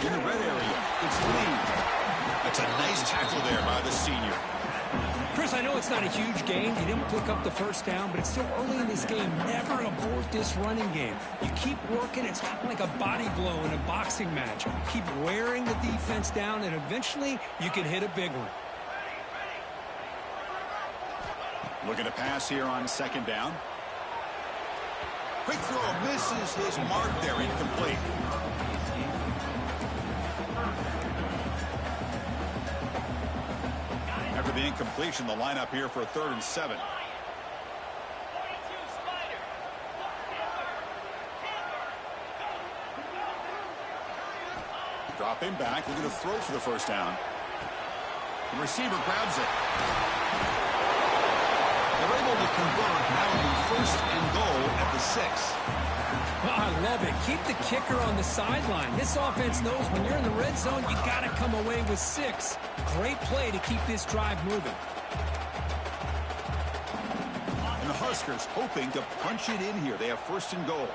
In the red area, it's Lee. That's a nice tackle there by the senior. Chris, I know it's not a huge gain. You didn't pick up the first down, but it's still early in this game. Never abort this running game. You keep working. It's kind of like a body blow in a boxing match. Keep wearing the defense down, and eventually you can hit a big one. Looking to pass here on second down. Quick throw misses his mark there, incomplete. After the incompletion, the lineup here for a 3rd and 7. Dropping back, looking to throw for the first down. The receiver grabs it. They're able to convert. Now it'll be 1st and goal at the 6. Oh, I love it. Keep the kicker on the sideline. This offense knows when you're in the red zone, you got to come away with 6. Great play to keep this drive moving. And the Huskers hoping to punch it in here. They have 1st and goal.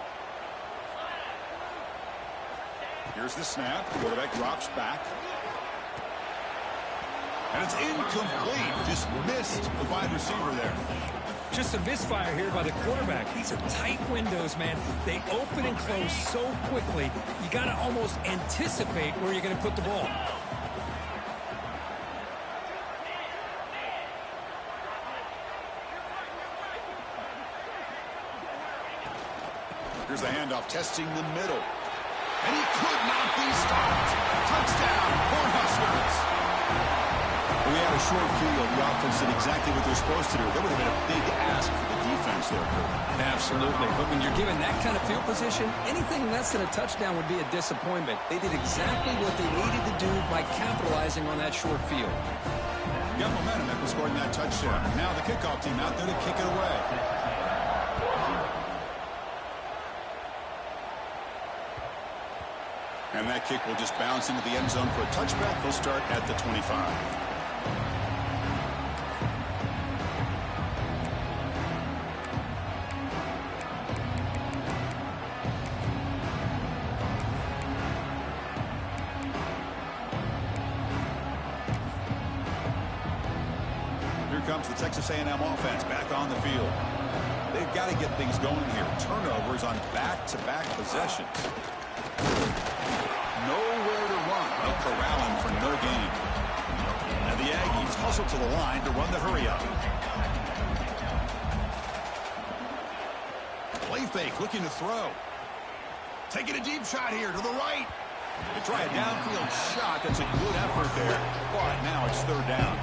Here's the snap. The quarterback drops back. And it's incomplete. Just missed the wide receiver there. Just a misfire here by the quarterback. These are tight windows, man. They open and close so quickly. You got to almost anticipate where you're going to put the ball. Here's the handoff, testing the middle. And he could not be stopped. Touchdown, Cornhuskers. We had a short field. The offense did exactly what they're supposed to do. That would have been a big ask for the defense there, Kurt. Absolutely. But when you're given that kind of field position, anything less than a touchdown would be a disappointment. They did exactly what they needed to do by capitalizing on that short field. Got momentum after scoring that touchdown. Now the kickoff team out there to kick it away. And that kick will just bounce into the end zone for a touchback. They'll start at the 25. Here comes the Texas A&M offense back on the field. They've got to get things going here. Turnovers on back-to-back possessions. Nowhere to run. They'll corral him for no gain. And the Aggies hustle to the line to run the hurry-up. Play fake, looking to throw. Taking a deep shot here to the right. They try a downfield shot. That's a good effort there. But now it's 3rd down.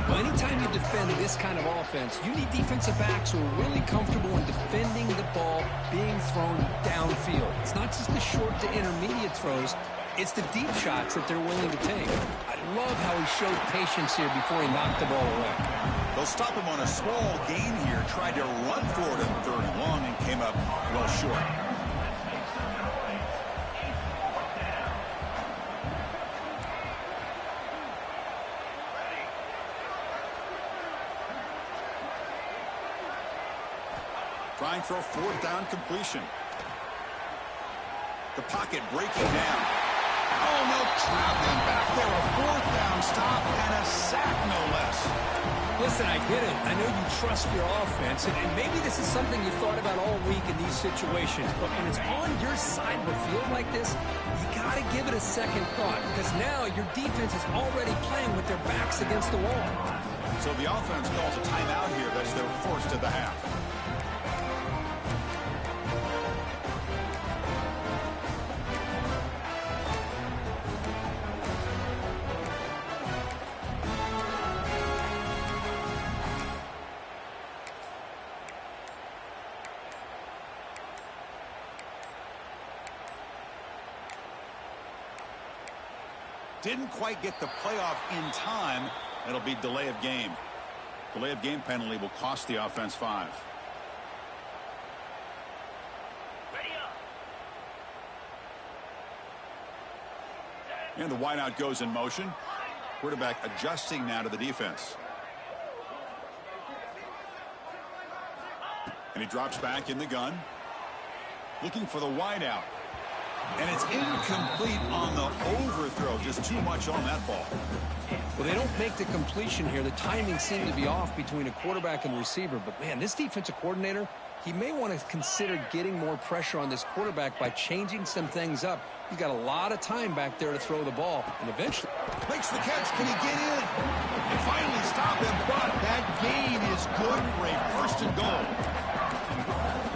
Well, anytime you defend this kind of offense, you need defensive backs who are really comfortable in defending the ball being thrown downfield. It's not just the short to intermediate throws. It's the deep shots that they're willing to take. I love how he showed patience here before he knocked the ball away. They'll stop him on a small gain here. Tried to run for it on 3rd and long and came up well short. Trying for a 4th down completion. The pocket breaking down. Oh, no, traveling back there. A 4th down stop and a sack, no less. Listen, I get it. I know you trust your offense, and maybe this is something you thought about all week in these situations, but when it's on your side of the field like this, you got to give it a second thought, because now your defense is already playing with their backs against the wall. So the offense calls a timeout here. That's their 1st of the half. Didn't quite get the playoff in time. It'll be delay of game. Delay of game penalty will cost the offense 5. And the wideout goes in motion. Quarterback adjusting now to the defense. And he drops back in the gun. Looking for the wideout. And it's incomplete on the overthrow. Just too much on that ball. Well, they don't make the completion here. The timing seemed to be off between a quarterback and receiver. But, man, this defensive coordinator, he may want to consider getting more pressure on this quarterback by changing some things up. He's got a lot of time back there to throw the ball. And eventually makes the catch. Can he get in? They finally stop him, but that gain is good for a first and goal.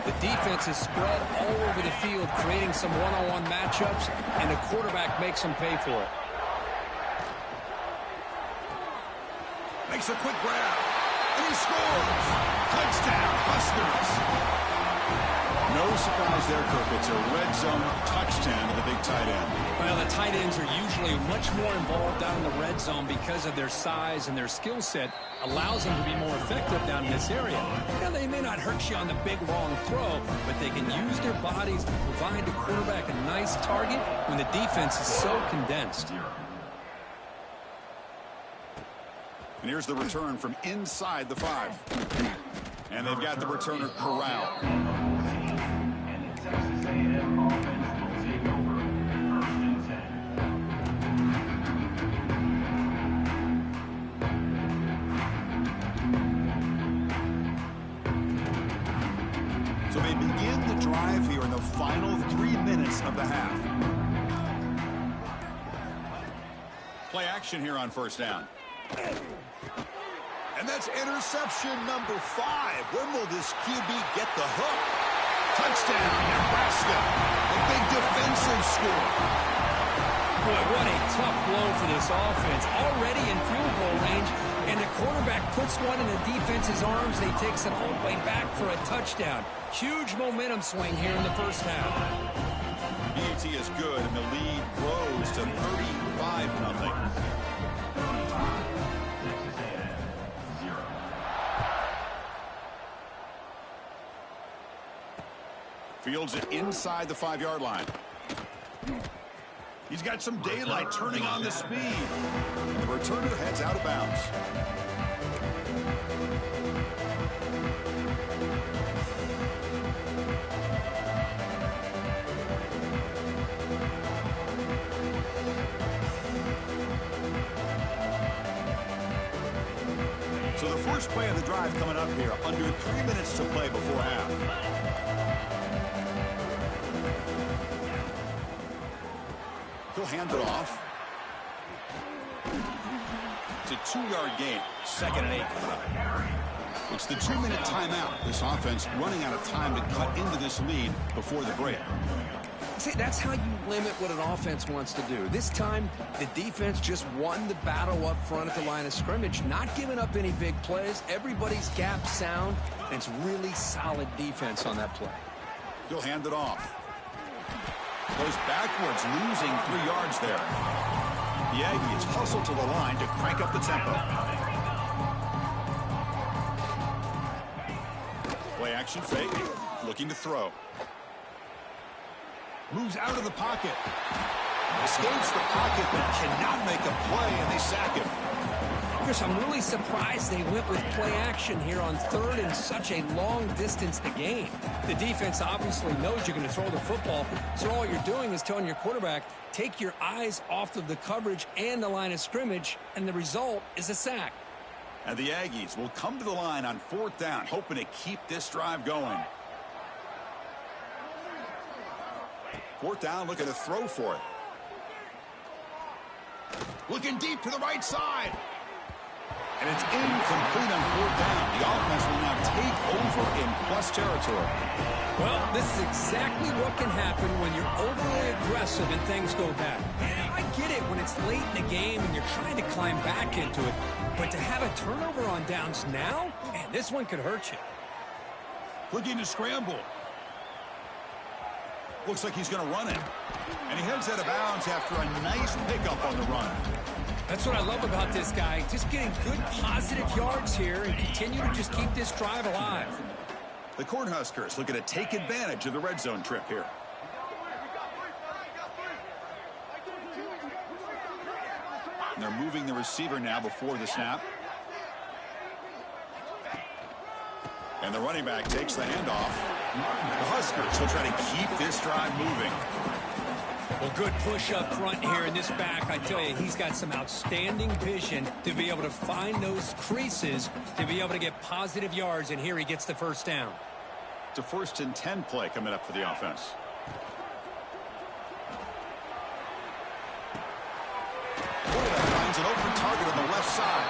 The defense is spread all over the field, creating some one-on-one matchups, and the quarterback makes them pay for it. Makes a quick grab, and he scores. Touchdown, Huskers. No surprise there, Kirk. It's a red zone touchdown to the big tight end. Well, the tight ends are usually much more involved down in the red zone because of their size and their skill set allows them to be more effective down in this area. Now, they may not hurt you on the big, long throw, but they can use their bodies to provide the quarterback a nice target when the defense is so condensed. And here's the return from inside the 5. And they've got the returner corralled. So they begin the drive here in the final 3 minutes of the half. Play action here on first down. And that's interception number 5. When will this QB get the hook? Touchdown, Nebraska. A big defensive score. Boy, what a tough blow for this offense. Already in field goal range, and the quarterback puts one in the defense's arms. He takes it all the way back for a touchdown. Huge momentum swing here in the first half. BAT is good, and the lead grows to 35-0. Fields it inside the 5-yard line. He's got some daylight turning on the speed. And the returner heads out of bounds. So the first play of the drive coming up here. Under 3 minutes to play before half. He'll hand it off. It's a 2-yard gain. 2nd and 8 coming up. It's the 2-minute timeout. This offense running out of time to cut into this lead before the break. See, that's how you limit what an offense wants to do. This time, the defense just won the battle up front at the line of scrimmage, not giving up any big plays. Everybody's gap sound, and it's really solid defense on that play. He'll hand it off. Goes backwards, losing 3 yards there. The Aggies hustle to the line to crank up the tempo. Play action fake, looking to throw. Moves out of the pocket. Escapes the pocket, but cannot make a play, and they sack him. Chris, I'm really surprised they went with play action here on 3rd and such a long distance to gain. The defense obviously knows you're going to throw the football, so all you're doing is telling your quarterback, take your eyes off of the coverage and the line of scrimmage, and the result is a sack. And the Aggies will come to the line on 4th down, hoping to keep this drive going. 4th down, looking to throw for it. Looking deep to the right side. And it's incomplete on 4th down. The offense will now take over in plus territory. Well, this is exactly what can happen when you're overly aggressive and things go bad. And I get it when it's late in the game and you're trying to climb back into it. But to have a turnover on downs now, man, this one could hurt you. Looking to scramble. Looks like he's going to run it. And he heads out of bounds after a nice pickup on the run. That's what I love about this guy. Just getting good, positive yards here and continue to just keep this drive alive. The Cornhuskers looking to take advantage of the red zone trip here. And they're moving the receiver now before the snap. And the running back takes the handoff. The Huskers will try to keep this drive moving. Well, good push up front here in this back. I tell you, he's got some outstanding vision to be able to find those creases, to be able to get positive yards, and here he gets the first down. It's a 1st and 10 play coming up for the offense. Finds an open target on the left side.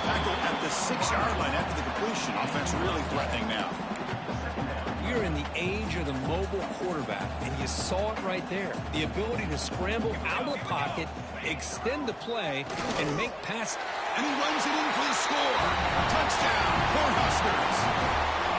Tackled at the 6-yard line after the completion. Offense really threatening now. We're in the age of the mobile quarterback, and you saw it right there. The ability to scramble out of the pocket, extend the play, and make passes. And he runs it in for the score. Touchdown, Cornhuskers.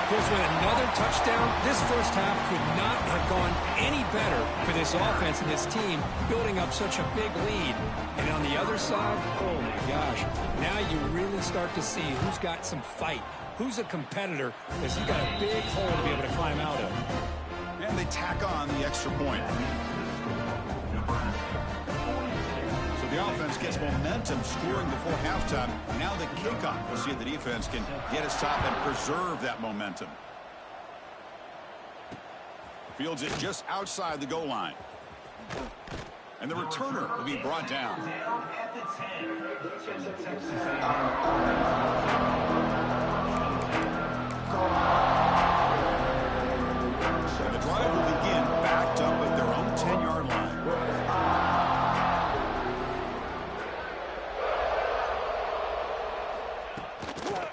Of course, with another touchdown, this first half could not have gone any better for this offense and this team, building up such a big lead. And on the other side, oh my gosh, now you really start to see who's got some fight, who's a competitor, because you got a big hole to be able to climb out of. And they tack on the extra point. So the offense gets momentum scoring before halftime. Now the kickoff. We'll see if the defense can get his top and preserve that momentum. Fields it just outside the goal line. And the returner will be brought down. And the drive will begin backed up at their own 10-yard line.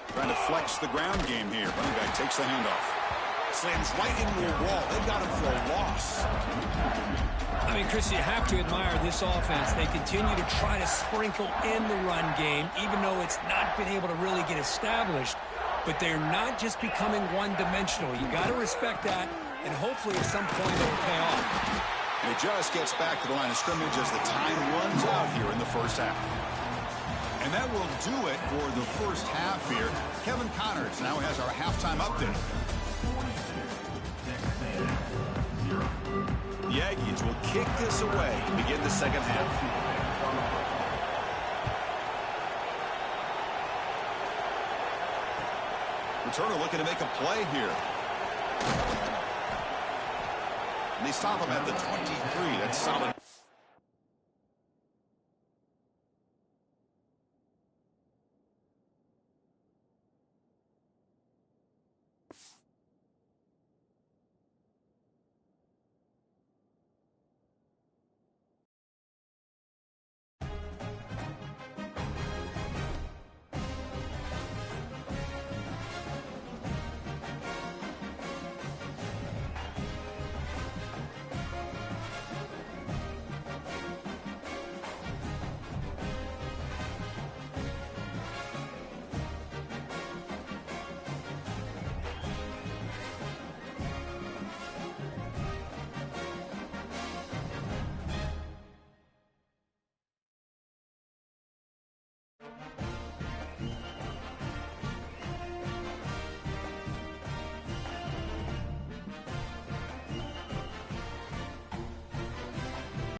Trying to flex the ground game here. Running back takes the handoff. Slams right into a wall. They've got him for a loss. I mean, Chris, you have to admire this offense. They continue to try to sprinkle in the run game, even though it's not been able to really get established. But they're not just becoming one-dimensional. You got to respect that, and hopefully at some point it'll pay off. And it just gets back to the line of scrimmage as the time runs out here in the first half. And that will do it for the first half here. Kevin Connors now has our halftime update. The Aggies will kick this away to begin the second half. Returner looking to make a play here. And they stop him at the 23. That's solid.